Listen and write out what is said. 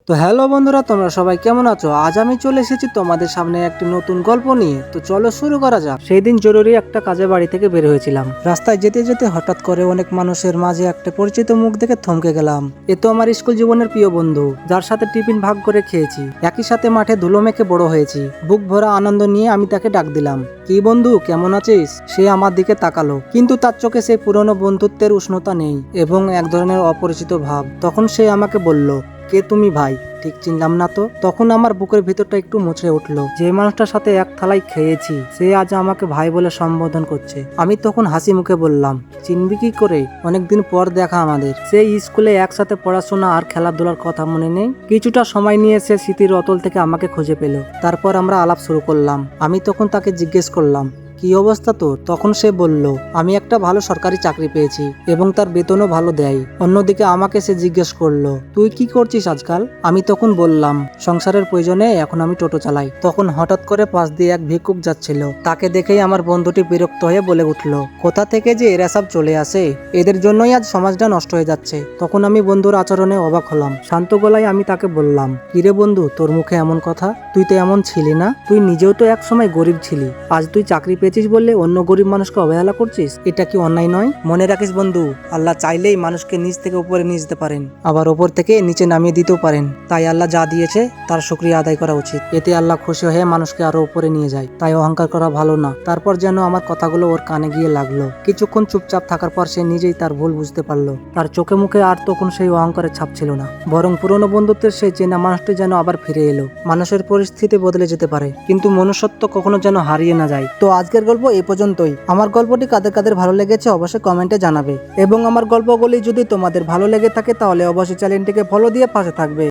তো হ্যালো বন্ধুরা, তোমরা সবাই কেমন আছো? আজ আমি চলে এসেছি তোমাদের সামনে একটি নতুন গল্প নিয়ে। তো চলো শুরু করা যাক। সেই দিন জরুরি একটা কাজে বাড়ি থেকে বের হয়েছিলাম। রাস্তায় যেতে যেতে হঠাৎ করে অনেক মানুষের মাঝে একটা পরিচিত মুখ দেখে থমকে গেলাম। এ তো আমার স্কুল জীবনের প্রিয় বন্ধু, যার সাথে টিফিন ভাগ করে খেয়েছি, একই সাথে মাঠে ধুলো মেখে বড় হয়েছি। বুক ভরা আনন্দ নিয়ে আমি তাকে ডাক দিলাম, কি বন্ধু কেমন আছিস? সে আমার দিকে তাকালো, কিন্তু তার চোখে সেই পুরনো বন্ধুত্বের উষ্ণতা নেই এবং এক ধরনের অপরিচিত ভাব। তখন সে আমাকে বলল, কে তুমি ভাই? ঠিক চিনলাম না তো। তখন আমার বুকের ভিতরটা একটু মুচড়ে উঠলো। যে মানুষটার সাথে এক থালায় খেয়েছি, সে আজ আমাকে ভাই বলে সম্বোধন করছে। আমি তখন হাসি মুখে বললাম, চিনবি কি করে? অনেকদিন পর দেখা আমাদের। সেই স্কুলে একসাথে পড়াশোনা আর খেলাধুলার কথা মনে নেই? কিছুটা সময় নিয়ে সে স্মৃতির অতল থেকে আমাকে খুঁজে পেল। তারপর আমরা আলাপ শুরু করলাম। আমি তখন তাকে জিজ্ঞেস করলাম, কি অবস্থা তোর? তখন সে বলল, আমি একটা ভালো সরকারি চাকরি পেয়েছি এবং তার বেতনও ভালো দেয়। অন্যদিকে আমাকে সে জিজ্ঞেস করলো, তুই কি করছিস আজকাল? আমি তখন বললাম, সংসারের প্রয়োজনে এখন আমি টোটো চালাই। তখন হঠাৎ করে পাশ দিয়ে এক ভিক্ষুক যাচ্ছিল। তাকে দেখেই আমার বন্ধুটি বিরক্ত হয়ে বলে উঠল, কোথা থেকে যে এরা সব চলে আসে, এদের জন্যই আজ সমাজটা নষ্ট হয়ে যাচ্ছে। তখন আমি বন্ধুর আচরণে অবাক হলাম। শান্ত গলায় আমি তাকে বললাম, কিরে বন্ধু, তোর মুখে এমন কথা? তুই তো এমন ছিলি না। তুই নিজেও তো এক সময় গরিব ছিলি। আজ তুই চাকরি পেয়েছিস বললে অন্য গরিব মানুষকে অবহেলা করছিস। এটা কি অন্যায় নয়? মনে রাখিস বন্ধু, আল্লাহ চাইলেই মানুষকে নিচ থেকে উপরে নিয়ে যেতে পারেন, আবার ওপর থেকে নিচে নামিয়ে দিতেও পারেন। তাই আল্লাহ যা দিয়েছে তার শুকরিয়া আদায় করা উচিত। এতে আল্লাহ খুশি হয়ে মানুষকে আরো উপরে নিয়ে যায়। তাই অহংকার করা ভালো না। তারপর যেন আমার কথাগুলো ওর কানে গিয়ে লাগলো। কিছুক্ষণ চুপচাপ থাকার পর সে নিজেই তার ভুল বুঝতে পারলো। তার চোখে মুখে আর তখন সেই অহংকারের ছাপ ছিল না, বরং পুরনো বন্ধুত্বের সেই চেনা মানুষটি যেন আবার ফিরে এলো। মানুষের পরিস্থিতি বদলে যেতে পারে, কিন্তু মনুষ্যত্ব কখনো যেন হারিয়ে না যায়। তো আজকের গল্প এই পর্যন্তই। আমার গল্পটি কাদের কাদের ভালো লেগেছে অবশ্যই কমেন্টে জানাবে, এবং আমার গল্পগুলি যদি তোমাদের ভালো লেগে থাকে তাহলে অবশ্যই চ্যানেলটিকে ফলো দিয়ে পাশে থাকবে।